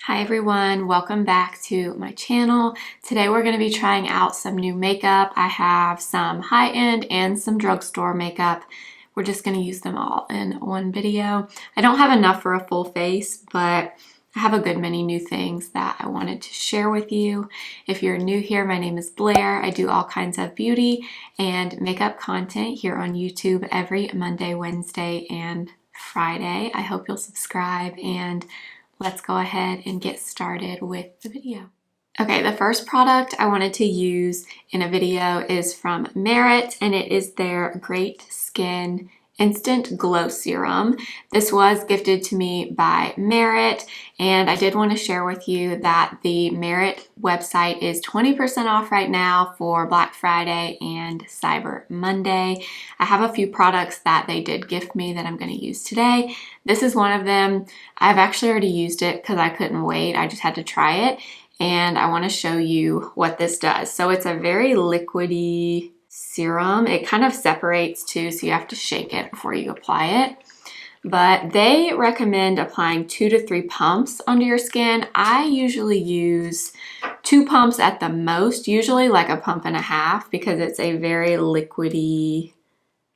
Hi everyone, welcome back to my channel. Today we're going to be trying out some new makeup. I have some high-end and some drugstore makeup. We're just going to use them all in one video. I don't have enough for a full face, but I have a good many new things that I wanted to share with you. If you're new here, my name is Blair. I do all kinds of beauty and makeup content here on YouTube every Monday, Wednesday, and Friday. I hope you'll subscribe and let's go ahead and get started with the video. Okay, the first product I wanted to use in a video is from Merit, and it is their Great Skin Instant Glow Serum. This was gifted to me by Merit, and I did want to share with you that the Merit website is 20% off right now for Black Friday and Cyber Monday. I have a few products that they did gift me that I'm going to use today. This is one of them. I've actually already used it because I couldn't wait. I just had to try it, and I want to show you what this does. So it's a very liquidy serum. It kind of separates too, so you have to shake it before you apply it. But they recommend applying 2 to 3 pumps onto your skin. I usually use 2 pumps at the most, usually like a pump and a half, because it's a very liquidy,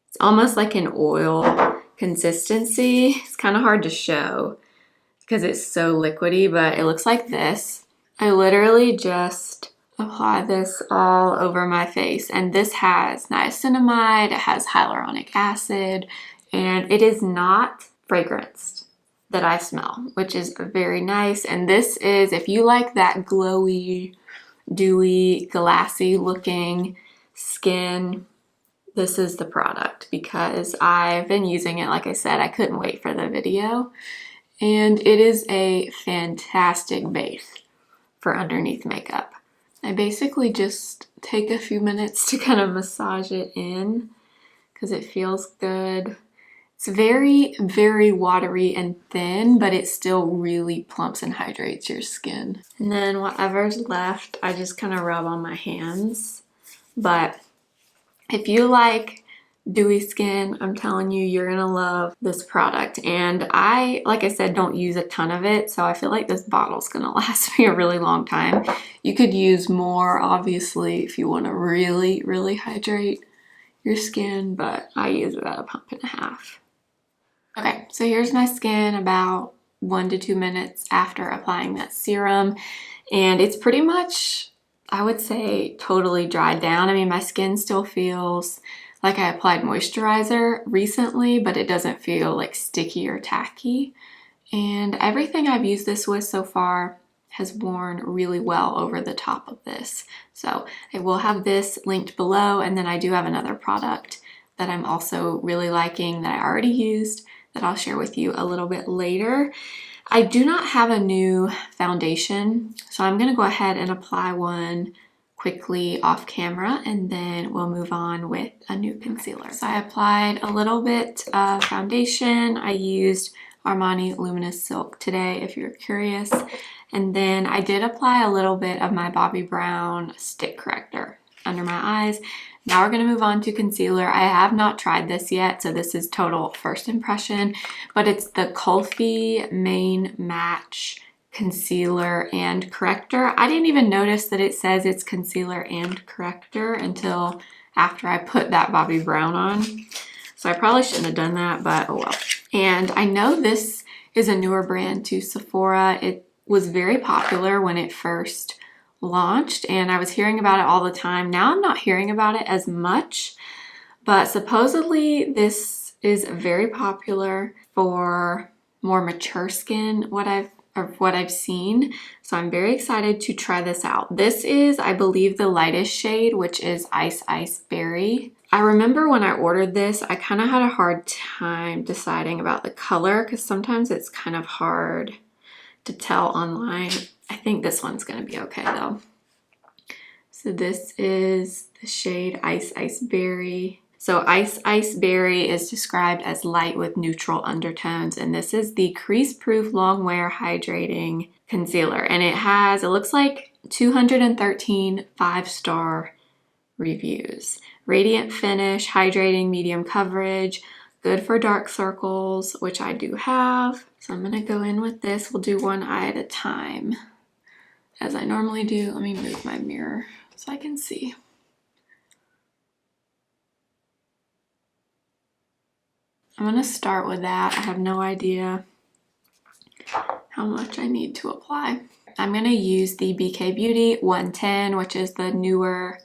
it's almost like an oil consistency. It's kind of hard to show because it's so liquidy, but it looks like this. I literally just apply this all over my face, and this has niacinamide, it has hyaluronic acid, and it is not fragranced that I smell, which is very nice. And this is, if you like that glowy, dewy, glassy looking skin, this is the product, because I've been using it. Like I said, I couldn't wait for the video, and it is a fantastic base for underneath makeup. I basically just take a few minutes to kind of massage it in because it feels good. It's very, very watery and thin, but it still really plumps and hydrates your skin. And then whatever's left, I just kind of rub on my hands. But if you like dewy skin, I'm telling you, you're gonna love this product. And I, like I said, don't use a ton of it, so I feel like this bottle's gonna last me a really long time. You could use more, obviously, if you want to really, really hydrate your skin, but I use about a pump and a half. Okay, so here's my skin about 1 to 2 minutes after applying that serum, and it's pretty much, I would say, totally dried down. I mean, my skin still feels like I applied moisturizer recently, but it doesn't feel like sticky or tacky. And everything I've used this with so far has worn really well over the top of this. So I will have this linked below, and then I do have another product that I'm also really liking that I already used that I'll share with you a little bit later. I do not have a new foundation, so I'm gonna go ahead and apply one quickly off camera, and then we'll move on with a new concealer. So I applied a little bit of foundation. I used Armani Luminous Silk today, if you're curious. And then I did apply a little bit of my Bobbi Brown stick corrector under my eyes. Now we're going to move on to concealer. I have not tried this yet, so this is total first impression, but it's the Kulfi Main Match Concealer and Corrector. I didn't even notice that it says it's concealer and corrector until after I put that Bobbi Brown on. So I probably shouldn't have done that, but oh well. And I know this is a newer brand to Sephora. It was very popular when it first launched, and I was hearing about it all the time. Now I'm not hearing about it as much, but supposedly this is very popular for more mature skin, what I've seen. So I'm very excited to try this out. This is, I believe, the lightest shade, which is Ice Ice Berry. I remember when I ordered this, I kind of had a hard time deciding about the color because sometimes it's kind of hard to tell online. I think this one's going to be okay though. So this is the shade Ice Ice Berry. So Ice Ice Berry is described as light with neutral undertones, and this is the Crease-Proof Long Wear Hydrating Concealer, and it looks like 213 5-star reviews. Radiant finish, hydrating, medium coverage, Good for dark circles, which I do have. So I'm gonna go in with this. We'll do one eye at a time, as I normally do. Let me move my mirror so I can see. I'm gonna start with that. I have no idea how much I need to apply. I'm gonna use the BK Beauty 110, which is the newer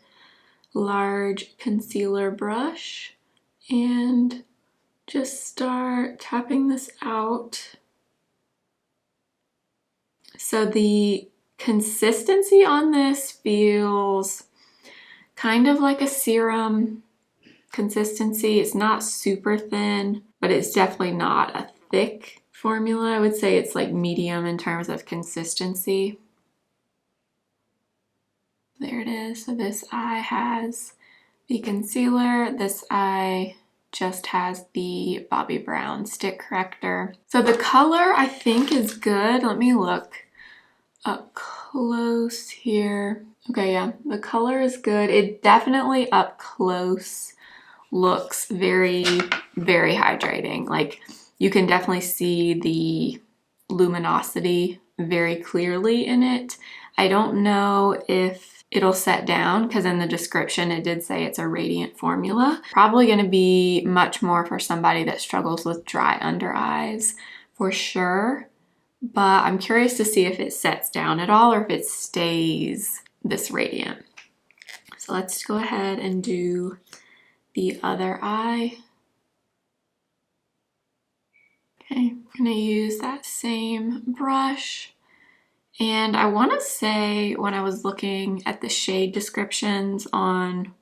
large concealer brush, and just start tapping this out. So the consistency on this feels kind of like a serum consistency. It's not super thin, but it's definitely not a thick formula. I would say it's like medium in terms of consistency. There it is. So this eye has the concealer. This eye just has the Bobbi Brown stick corrector. So the color I think is good. Let me look up close here. Okay, yeah, the color is good. It definitely up close looks very, very hydrating. Like you can definitely see the luminosity very clearly in it. I don't know if it'll set down because in the description it did say it's a radiant formula. Probably going to be much more for somebody that struggles with dry under eyes for sure. But I'm curious to see if it sets down at all or if it stays this radiant. So let's go ahead and do the other eye. Okay, I'm gonna use that same brush. And I wanna say when I was looking at the shade descriptions on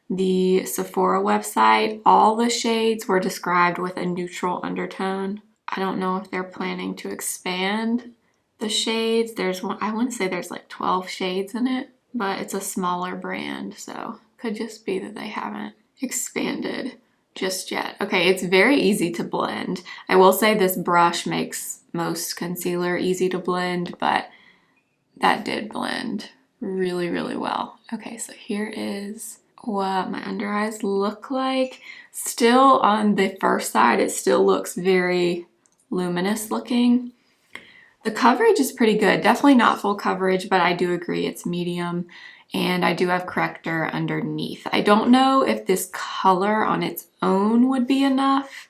the Sephora website, all the shades were described with a neutral undertone. I don't know if they're planning to expand the shades. There's one, I want to say there's like 12 shades in it, but it's a smaller brand, so could just be that they haven't expanded just yet. Okay, it's very easy to blend. I will say this brush makes most concealer easy to blend, but that did blend really, really well. Okay, so here is what my under eyes look like. Still on the first side, it still looks very luminous looking. The coverage is pretty good. Definitely not full coverage, but I do agree it's medium. And I do have corrector underneath. I don't know if this color on its own would be enough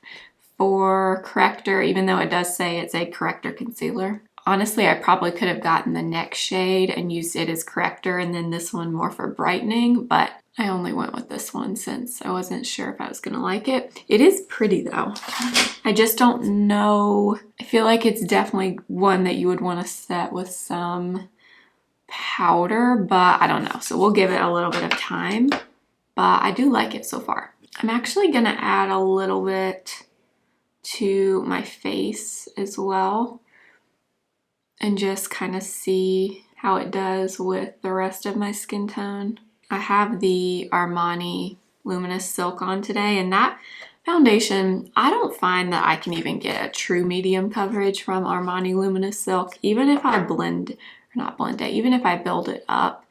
for corrector, even though it does say it's a corrector concealer. Honestly, I probably could have gotten the next shade and used it as corrector and then this one more for brightening, but I only went with this one since I wasn't sure if I was gonna like it. It is pretty though. I just don't know. I feel like it's definitely one that you would want to set with some powder, but I don't know. So we'll give it a little bit of time, but I do like it so far. I'm actually gonna add a little bit to my face as well and just kind of see how it does with the rest of my skin tone. I have the Armani Luminous Silk on today, and that foundation, I don't find that I can even get a true medium coverage from Armani Luminous Silk, even if I blend, or not blend it, even if I build it up.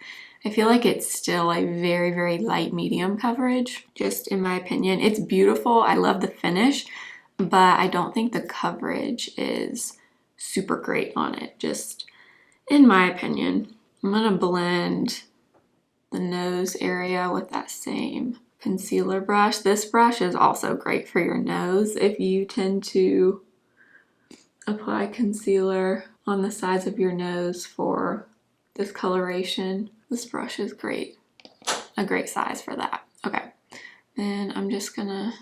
I feel like it's still a very, very light medium coverage, just in my opinion. It's beautiful, I love the finish, but I don't think the coverage is super great on it, just in my opinion. I'm gonna blend the nose area with that same concealer brush. This brush is also great for your nose if you tend to apply concealer on the sides of your nose for discoloration. This brush is great, a great size for that. Okay, then I'm just gonna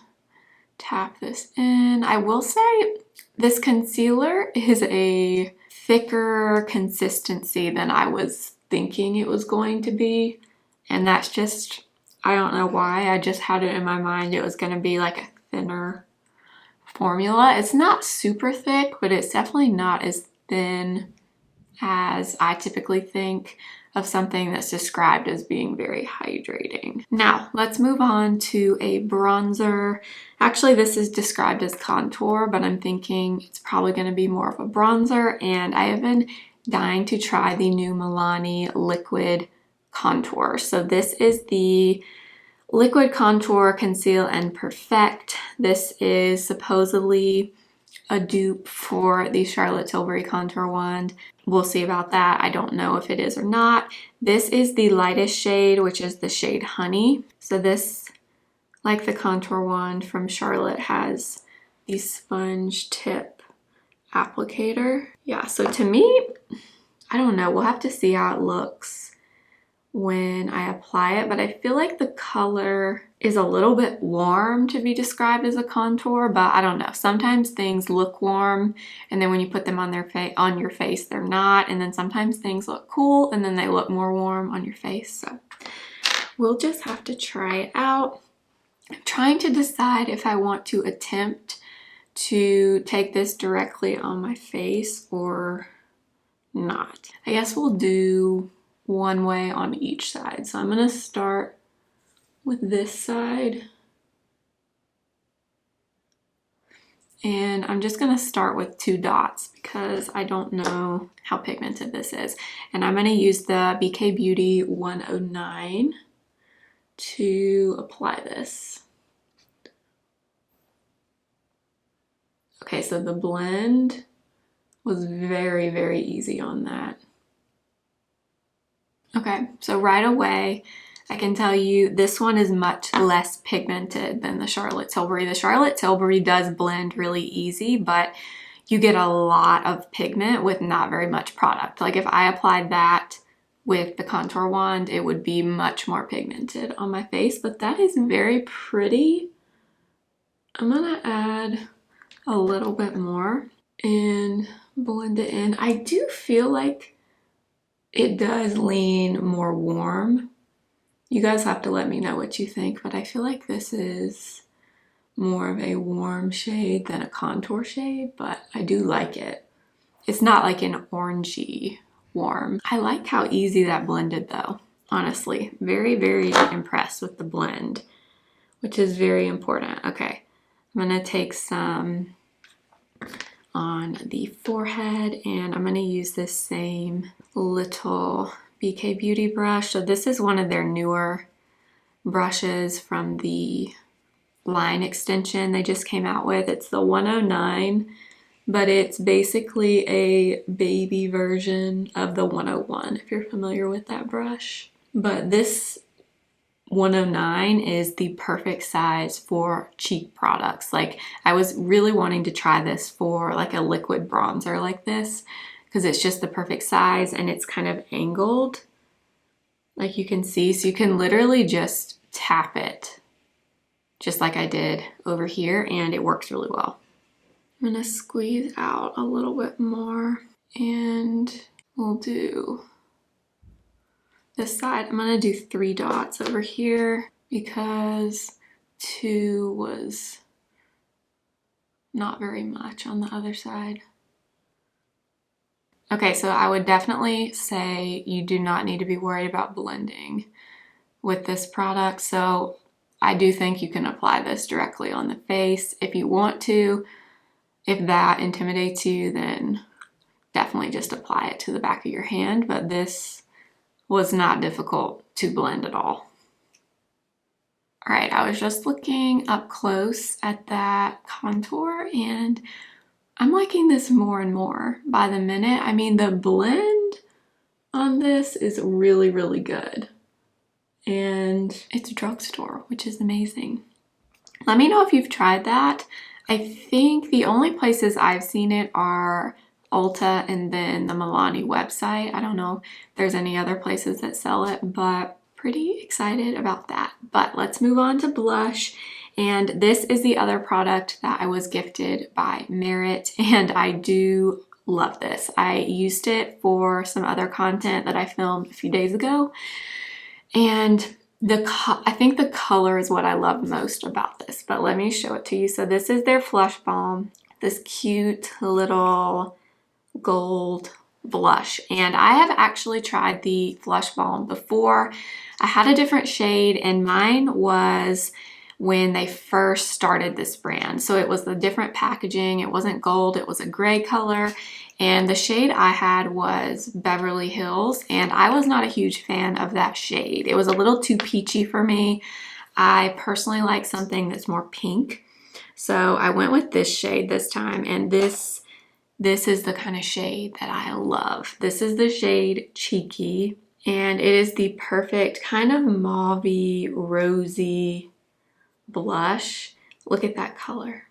tap this in. I will say this concealer is a thicker consistency than I was thinking it was going to be. And that's just, I don't know why, I just had it in my mind it was gonna be like a thinner formula. It's not super thick, but it's definitely not as thin as I typically think of something that's described as being very hydrating. Now, let's move on to a bronzer. Actually, this is described as contour, but I'm thinking it's probably gonna be more of a bronzer, and I have been dying to try the new Milani liquid contour. So this is the Liquid Contour, Conceal, and Perfect. This is supposedly a dupe for the Charlotte Tilbury Contour Wand. We'll see about that. I don't know if it is or not. This is the lightest shade, which is the shade Honey. So this, like the contour wand from Charlotte, has the sponge tip applicator. Yeah, so to me, I don't know. We'll have to see how it looks when I apply it, but I feel like the color is a little bit warm to be described as a contour, but I don't know. Sometimes things look warm, and then when you put them on your face, they're not, and then sometimes things look cool, and then they look more warm on your face. So we'll just have to try it out. I'm trying to decide if I want to attempt to take this directly on my face or not. I guess we'll do one way on each side. So I'm gonna start with this side. And I'm just gonna start with 2 dots because I don't know how pigmented this is. And I'm gonna use the BK Beauty 109 to apply this. Okay, so the blend was very, very easy on that. Okay, so right away, I can tell you this one is much less pigmented than the Charlotte Tilbury. The Charlotte Tilbury does blend really easy, but you get a lot of pigment with not very much product. Like if I applied that with the contour wand, it would be much more pigmented on my face, but that is very pretty. I'm gonna add a little bit more and blend it in. I do feel like it does lean more warm. You guys have to let me know what you think, but I feel like this is more of a warm shade than a contour shade, but I do like it. It's not like an orangey warm. I like how easy that blended though, honestly. Very, very impressed with the blend, which is very important. Okay, I'm gonna take some on the forehead, and I'm gonna use this same little BK Beauty brush. So this is one of their newer brushes from the line extension they just came out with. It's the 109, but it's basically a baby version of the 101, if you're familiar with that brush. But this 109 is the perfect size for cheek products. Like I was really wanting to try this for like a liquid bronzer like this because it's just the perfect size and it's kind of angled, like you can see. So you can literally just tap it just like I did over here and it works really well. I'm gonna squeeze out a little bit more and we'll do this side. I'm gonna do 3 dots over here because 2 was not very much on the other side. Okay, so I would definitely say you do not need to be worried about blending with this product. So I do think you can apply this directly on the face if you want to. If that intimidates you, then definitely just apply it to the back of your hand, but this was not difficult to blend at all. All right, I was just looking up close at that contour and I'm liking this more and more by the minute. I mean, the blend on this is really, really good. And it's drugstore, which is amazing. Let me know if you've tried that. I think the only places I've seen it are Ulta and then the Milani website. I don't know if there's any other places that sell it, but pretty excited about that. But let's move on to blush. And this is the other product that I was gifted by Merit, and I do love this. I used it for some other content that I filmed a few days ago, and I think the color is what I love most about this, but let me show it to you. So this is their Flush Balm, this cute little gold blush, and I have actually tried the Flush Balm before. I had a different shade, and mine was when they first started this brand. So it was the different packaging. It wasn't gold, it was a gray color. And the shade I had was Beverly Hills, and I was not a huge fan of that shade. It was a little too peachy for me. I personally like something that's more pink. So I went with this shade this time, and this is the kind of shade that I love. This is the shade Cheeky, and it is the perfect kind of mauvey, rosy blush. Look at that color.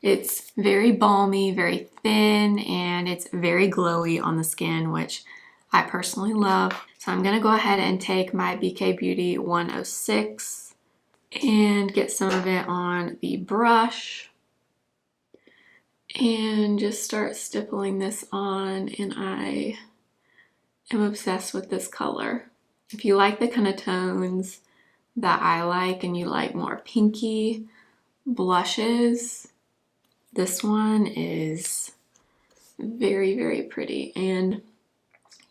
It's very balmy, very thin, and it's very glowy on the skin, which I personally love. So I'm gonna go ahead and take my BK Beauty 106 and get some of it on the brush and just start stippling this on, and I am obsessed with this color. If you like the kind of tones that I like and you like more pinky blushes, this one is very, very pretty, and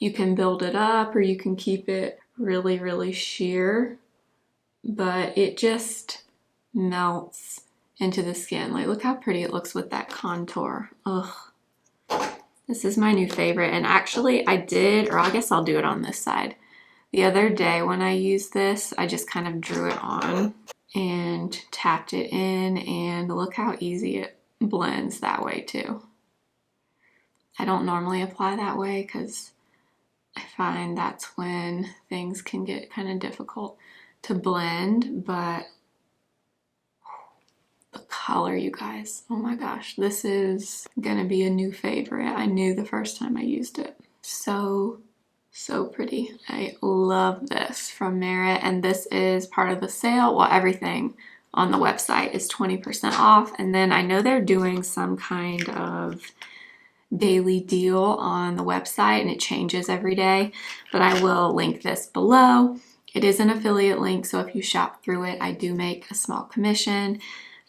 you can build it up or you can keep it really, really sheer, but it just melts into the skin. Like, look how pretty it looks with that contour. Ugh. This is my new favorite, and actually I did, or I guess I'll do it on this side. The other day when I used this, I just kind of drew it on and tapped it in, and look how easy it blends that way too. I don't normally apply that way because I find that's when things can get kind of difficult to blend, but the color, you guys, oh my gosh, this is gonna be a new favorite. I knew the first time I used it. So pretty. I love this from Merit, and this is part of the sale. Well, everything on the website is 20% off, and then I know they're doing some kind of daily deal on the website, and it changes every day, but I will link this below. It is an affiliate link, so if you shop through it, I do make a small commission.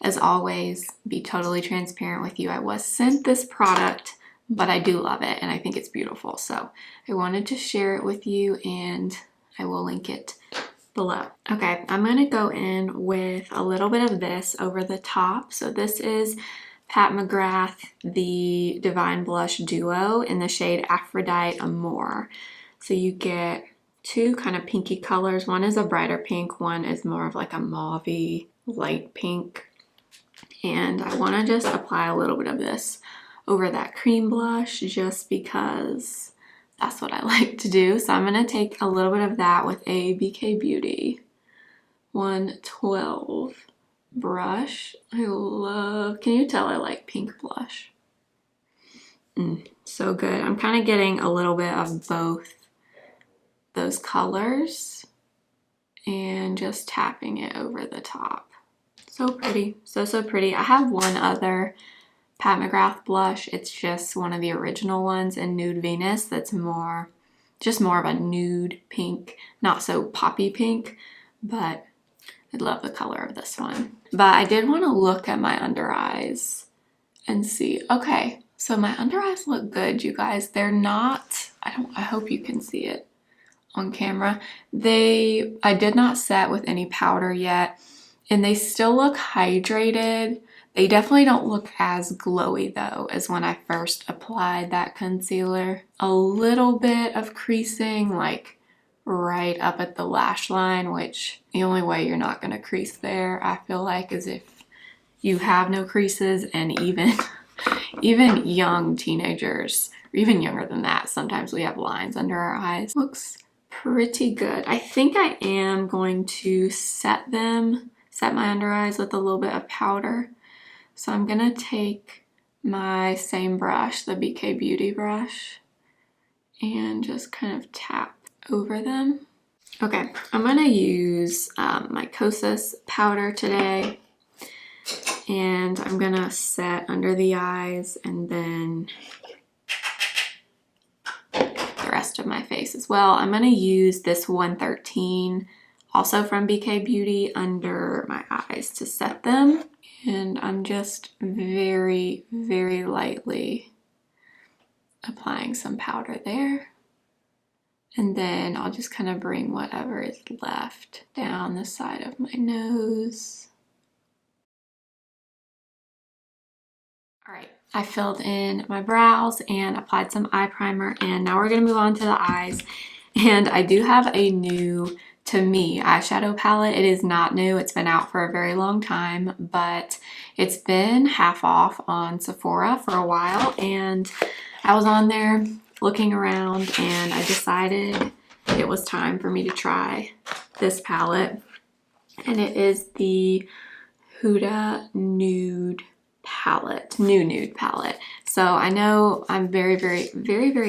As always, be totally transparent with you. I was sent this product, but I do love it and I think it's beautiful. So I wanted to share it with you, and I will link it below. Okay, I'm gonna go in with a little bit of this over the top. So this is Pat McGrath, the Divine Blush Duo in the shade Aphrodite Amour. So you get two kind of pinky colors. One is a brighter pink, one is more of like a mauvey light pink. And I want to just apply a little bit of this over that cream blush just because that's what I like to do. So I'm going to take a little bit of that with a BK Beauty 112 brush. I love, can you tell I like pink blush? So good. I'm kind of getting a little bit of both those colors and just tapping it over the top. So pretty, so pretty. I have one other Pat McGrath blush. It's just one of the original ones in Nude Venus that's just more of a nude pink, not so poppy pink, but I love the color of this one. But I did want to look at my under eyes and see. Okay, so my under eyes look good, you guys. They're not, I hope you can see it on camera. I did not set with any powder yet, and they still look hydrated. They definitely don't look as glowy though as when I first applied that concealer. A little bit of creasing, like right up at the lash line, which the only way you're not going to crease there, I feel like, is if you have no creases. And even young teenagers, or even younger than that, sometimes we have lines under our eyes. Looks pretty good. I think I am going to set my under eyes with a little bit of powder. So I'm gonna take my same brush, the BK Beauty brush, and just kind of tap over them. Okay, I'm gonna use my Kosas powder today, and I'm gonna set under the eyes and then the rest of my face as well. I'm gonna use this 113, also from BK Beauty, under my eyes to set them. And I'm just very, very lightly applying some powder there. And then I'll just kind of bring whatever is left down the side of my nose. All right, I filled in my brows and applied some eye primer, and now we're gonna move on to the eyes. And I do have a new to me, eyeshadow palette. It is not new. It's been out for a very long time, but it's been half off on Sephora for a while, and I was on there looking around and I decided it was time for me to try this palette, and it is the Huda Nude palette, Nude palette. So I know I'm very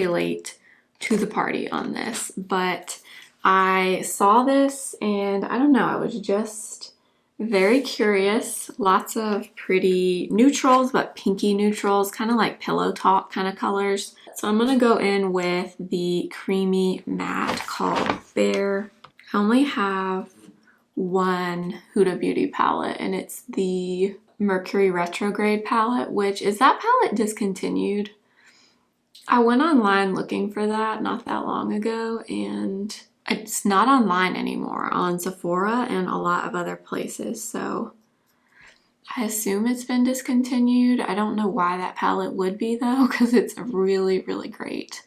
late to the party on this, but I saw this and I don't know, I was just very curious. Lots of pretty neutrals, but pinky neutrals, kind of like pillow talk kind of colors. So I'm gonna go in with the creamy matte called Bear. I only have one Huda Beauty palette, and it's the Mercury Retrograde palette, which is that palette discontinued? I went online looking for that not that long ago, and it's not online anymore on Sephora and a lot of other places, so I assume it's been discontinued. I don't know why that palette would be though, because it's a really great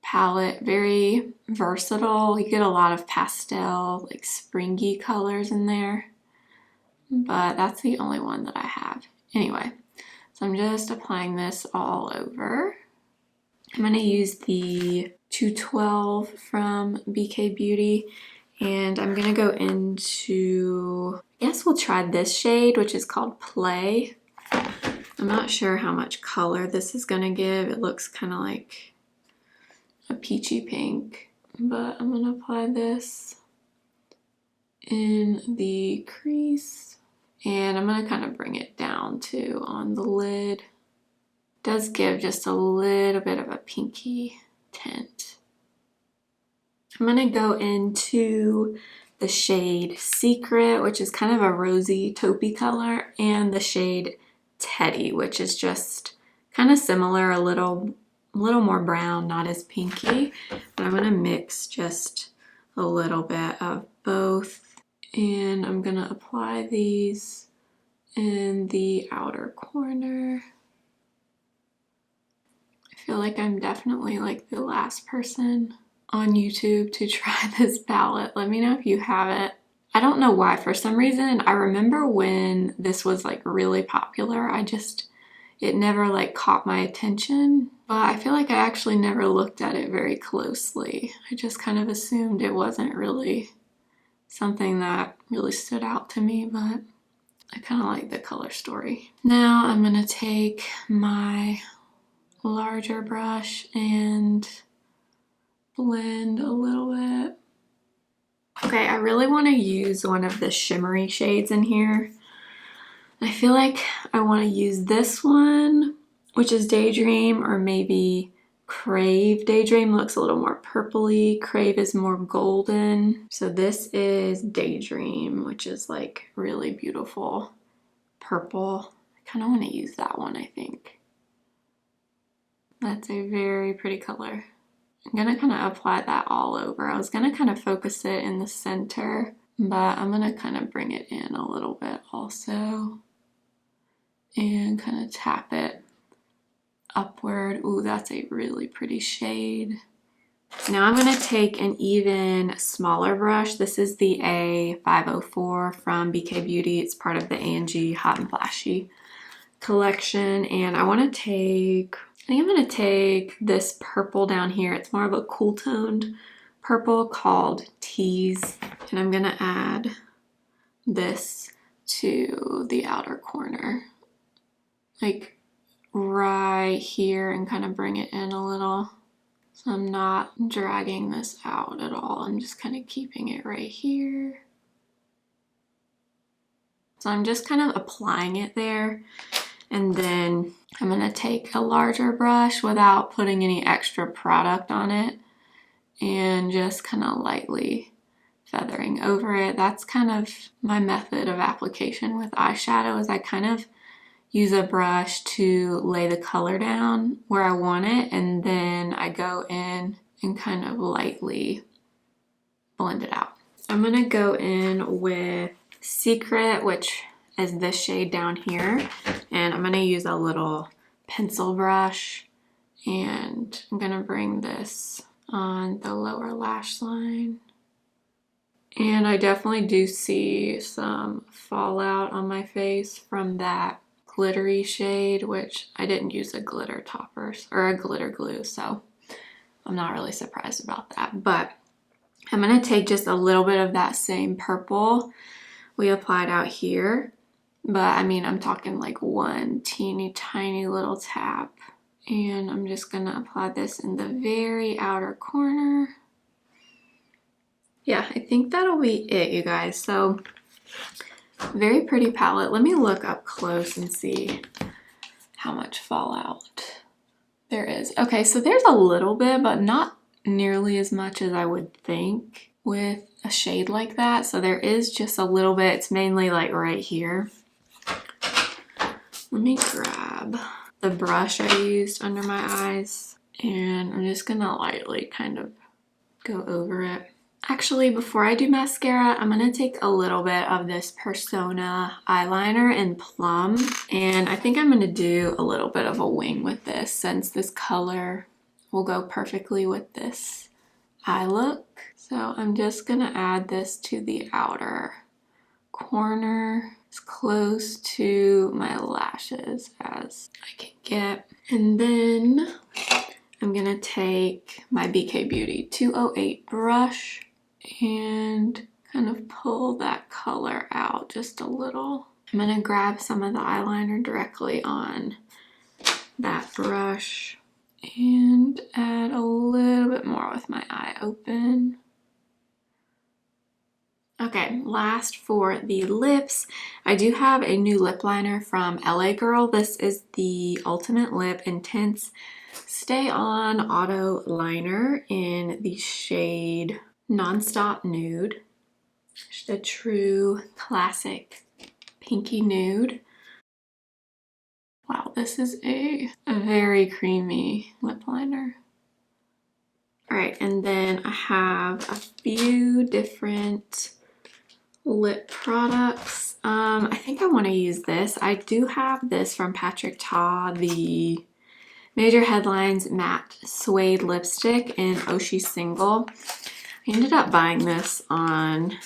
palette, very versatile. You get a lot of pastel, like springy colors in there, but that's the only one that I have. Anyway, so I'm just applying this all over. I'm going to use the 212 from BK Beauty, and I'm going to go into, I guess we'll try this shade, which is called Play. I'm not sure how much color this is going to give. It looks kind of like a peachy pink, but I'm going to apply this in the crease, and I'm going to kind of bring it down too on the lid. Does give just a little bit of a pinky tint. I'm going to go into the shade Secret, which is kind of a rosy taupey color, and the shade Teddy, which is just kind of similar, a little more brown, not as pinky. But I'm going to mix just a little bit of both, and I'm going to apply these in the outer corner. I feel like I'm definitely like the last person on YouTube to try this palette. Let me know if you have it. I don't know why, for some reason, I remember when this was like really popular, it never like caught my attention, but I feel like I actually never looked at it very closely. I just kind of assumed it wasn't really something that really stood out to me, but I kind of like the color story. Now I'm gonna take my larger brush and blend a little bit. Okay, I really want to use one of the shimmery shades in here. I feel like I want to use this one, which is Daydream, or maybe Crave. Daydream looks a little more purpley. Crave is more golden. So this is Daydream, which is like really beautiful purple. I kind of want to use that one, I think. That's a very pretty color. I'm gonna kind of apply that all over. I was gonna kind of focus it in the center, but I'm gonna kind of bring it in a little bit also and kind of tap it upward. Ooh, that's a really pretty shade. Now I'm gonna take an even smaller brush. This is the A504 from BK Beauty. It's part of the A&G Hot and Flashy collection, and I think I'm going to take this purple down here. It's more of a cool toned purple called Tease, and I'm going to add this to the outer corner, like right here, and kind of bring it in a little. So I'm not dragging this out at all. I'm just kind of keeping it right here. So I'm just kind of applying it there. And then I'm going to take a larger brush without putting any extra product on it and just kind of lightly feathering over it. That's kind of my method of application with eyeshadow, is I kind of use a brush to lay the color down where I want it, and then I go in and kind of lightly blend it out. I'm going to go in with Secret, which is this shade down here, and I'm going to use a little pencil brush, and I'm going to bring this on the lower lash line And I definitely do see some fallout on my face from that glittery shade, which I didn't use a glitter topper or a glitter glue, so I'm not really surprised about that. But I'm going to take just a little bit of that same purple we applied out here. But I mean, I'm talking like one teeny tiny little tap. And I'm just going to apply this in the very outer corner. Yeah, I think that'll be it, you guys. So, very pretty palette. Let me look up close and see how much fallout there is. Okay, so there's a little bit, but not nearly as much as I would think with a shade like that. So there is just a little bit. It's mainly like right here. Let me grab the brush I used under my eyes, and I'm just gonna lightly kind of go over it. Actually, before I do mascara, I'm going to take a little bit of this Persona eyeliner in Plum. And I think I'm going to do a little bit of a wing with this, since this color will go perfectly with this eye look. So I'm just going to add this to the outer corner, as close to my lashes as I can get. And then I'm going to take my BK Beauty 208 brush and kind of pull that color out just a little. I'm going to grab some of the eyeliner directly on that brush and add a little bit more with my eye open. Okay, last for the lips, I do have a new lip liner from LA Girl. This is the Ultimate Lip Intense Stay On Auto Liner in the shade Nonstop Nude. Just a true classic pinky nude. Wow, this is a very creamy lip liner. All right, and then I have a few different lip products. I think I want to use this. I do have this from Patrick Ta, the Major Headlines Matte Suede Lipstick in Oshi Single. I ended up buying this on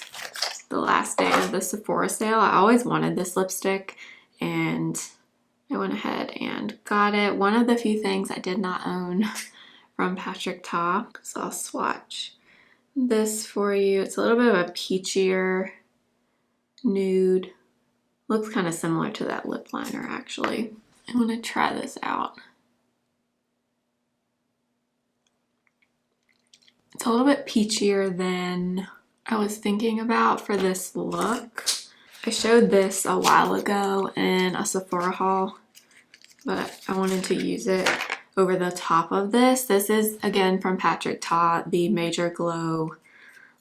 the last day of the Sephora sale. I always wanted this lipstick and I went ahead and got it. One of the few things I did not own from Patrick Ta. So I'll swatch this for you. It's a little bit of a peachier nude. Looks kind of similar to that lip liner actually. I want to try this out. It's a little bit peachier than I was thinking about for this look. I showed this a while ago in a Sephora haul, but I wanted to use it over the top of this. This is, again, from Patrick Ta, the MoistureGlow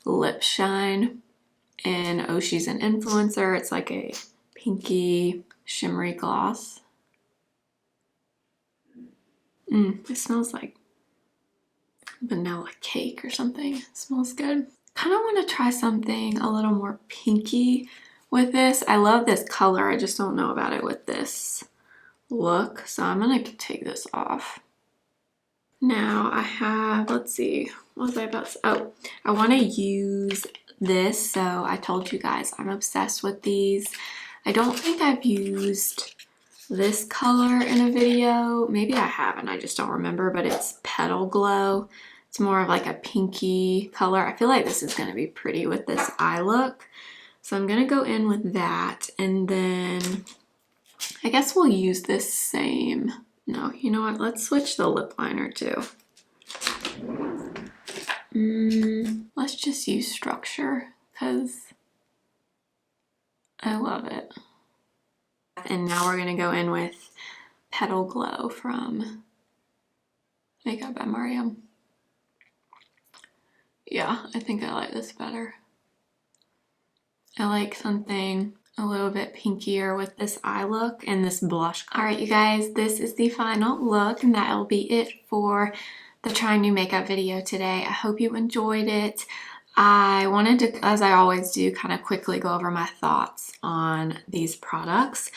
Lip Shine in Oh She's an Influencer. It's like a pinky shimmery gloss. It smells like vanilla cake or something. It smells good. Kind of want to try something a little more pinky with this. I love this color. I just don't know about it with this look. So I'm going to take this off. Now I have, let's see, what was I about to say? Oh, I want to use this. So I told you guys I'm obsessed with these. I don't think I've used this color in a video. Maybe I haven't, I just don't remember, but it's Petal Glow. It's more of like a pinky color. I feel like this is going to be pretty with this eye look. So I'm going to go in with that, and then I guess we'll use this same. No, you know what? Let's switch the lip liner too. Let's just use Structure because I love it. And now we're going to go in with Petal Glow from Makeup by Mario. Yeah, I think I like this better. I like something a little bit pinkier with this eye look and this blush. All right, you guys, this is the final look, and that'll be it for the trying new makeup video today. I hope you enjoyed it. I wanted to, as I always do, kind of quickly go over my thoughts on these products.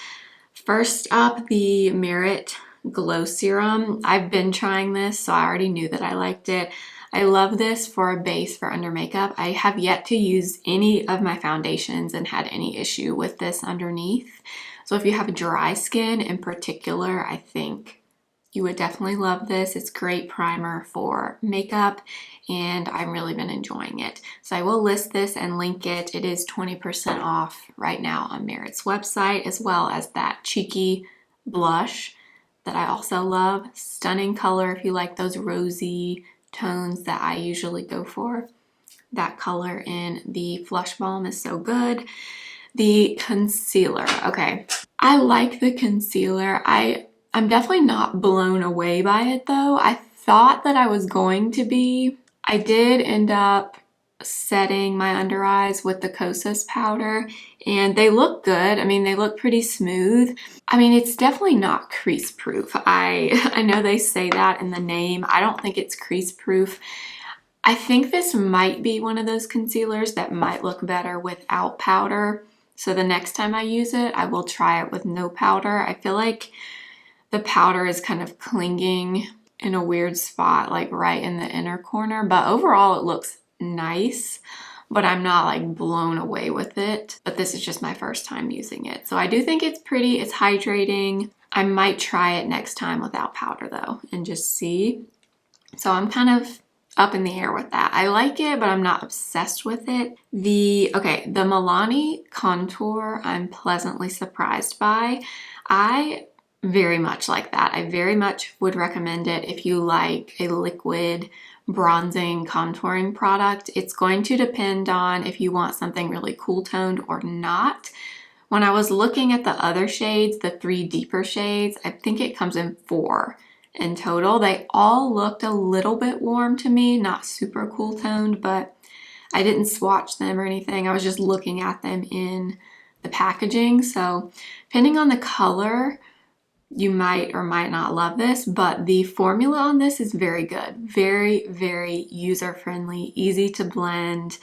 First up, the Merit Glow Serum. I've been trying this, so I already knew that I liked it. I love this for a base for under makeup. I have yet to use any of my foundations and had any issue with this underneath. So if you have dry skin in particular, I think you would definitely love this. It's great primer for makeup and I've really been enjoying it. So I will list this and link it. It is 20% off right now on Merit's website, as well as that cheeky blush that I also love. Stunning color if you like those rosy tones that I usually go for. That color in the Flush Balm is so good. The concealer, okay. I like the concealer. I'm definitely not blown away by it though. I thought that I was going to be. I did end up setting my under eyes with the Kosas powder and they look good. I mean, they look pretty smooth. I mean, it's definitely not crease proof. I know they say that in the name. I don't think it's crease proof. I think this might be one of those concealers that might look better without powder. So the next time I use it, I will try it with no powder. I feel like the powder is kind of clinging in a weird spot, like right in the inner corner, but overall it looks nice, but I'm not like blown away with it. But this is just my first time using it. So I do think it's pretty, it's hydrating. I might try it next time without powder though and just see. So I'm kind of up in the air with that. I like it, but I'm not obsessed with it. The Milani contour, I'm pleasantly surprised by. I very much like that. I very much would recommend it if you like a liquid bronzing contouring product. It's going to depend on if you want something really cool toned or not. When I was looking at the other shades, the 3 deeper shades, I think it comes in 4 in total. They all looked a little bit warm to me, not super cool toned, but I didn't swatch them or anything. I was just looking at them in the packaging. So depending on the color, you might or might not love this, but the formula on this is very good. Very, very user-friendly, easy to blend,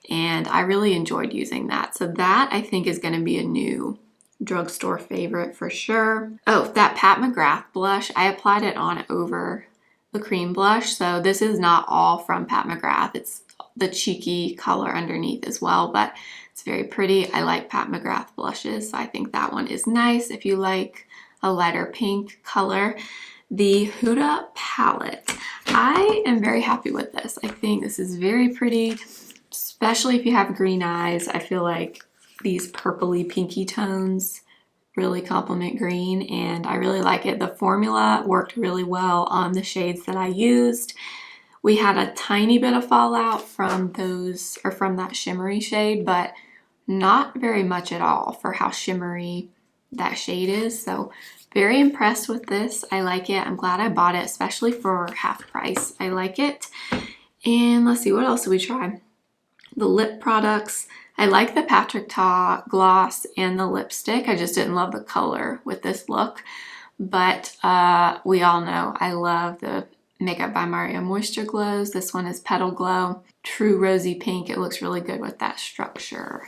and I really enjoyed using that. So that I think is going to be a new drugstore favorite for sure. Oh, that Pat McGrath blush, I applied it on over the cream blush. So this is not all from Pat McGrath. It's the cheeky color underneath as well, but it's very pretty. I like Pat McGrath blushes, so I think that one is nice if you like a lighter pink color. The Huda palette. I am very happy with this. I think this is very pretty, especially if you have green eyes. I feel like these purpley pinky tones really complement green and I really like it. The formula worked really well on the shades that I used. We had a tiny bit of fallout from those, or from that shimmery shade, but not very much at all for how shimmery that shade is. So very impressed with this. I like it. I'm glad I bought it, especially for half price. I like it. And let's see, what else did we try? The lip products. I like the Patrick Ta gloss and the lipstick. I just didn't love the color with this look. But we all know I love the Makeup by Mario MoistureGlows. This one is Petal Glow. True rosy pink. It looks really good with that structure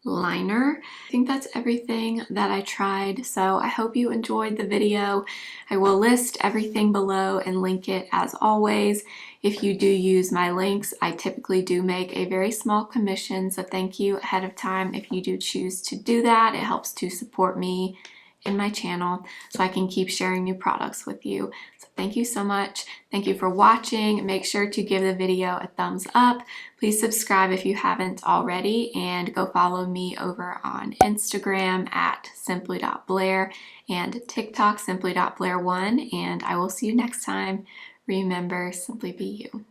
liner. I think that's everything that I tried, so I hope you enjoyed the video. I will list everything below and link it as always. If you do use my links, I typically do make a very small commission, so thank you ahead of time if you do choose to do that. It helps to support me in my channel so I can keep sharing new products with you. So thank you so much. Thank you for watching. Make sure to give the video a thumbs up. Please subscribe if you haven't already and go follow me over on Instagram at simply.blair and TikTok simply.blair1, and I will see you next time. Remember, simply be you.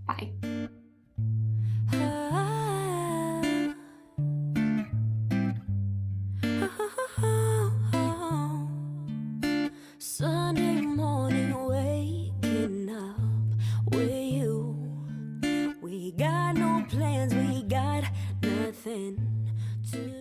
Bye. Sunday morning, waking up with you. We got no plans, we got nothing to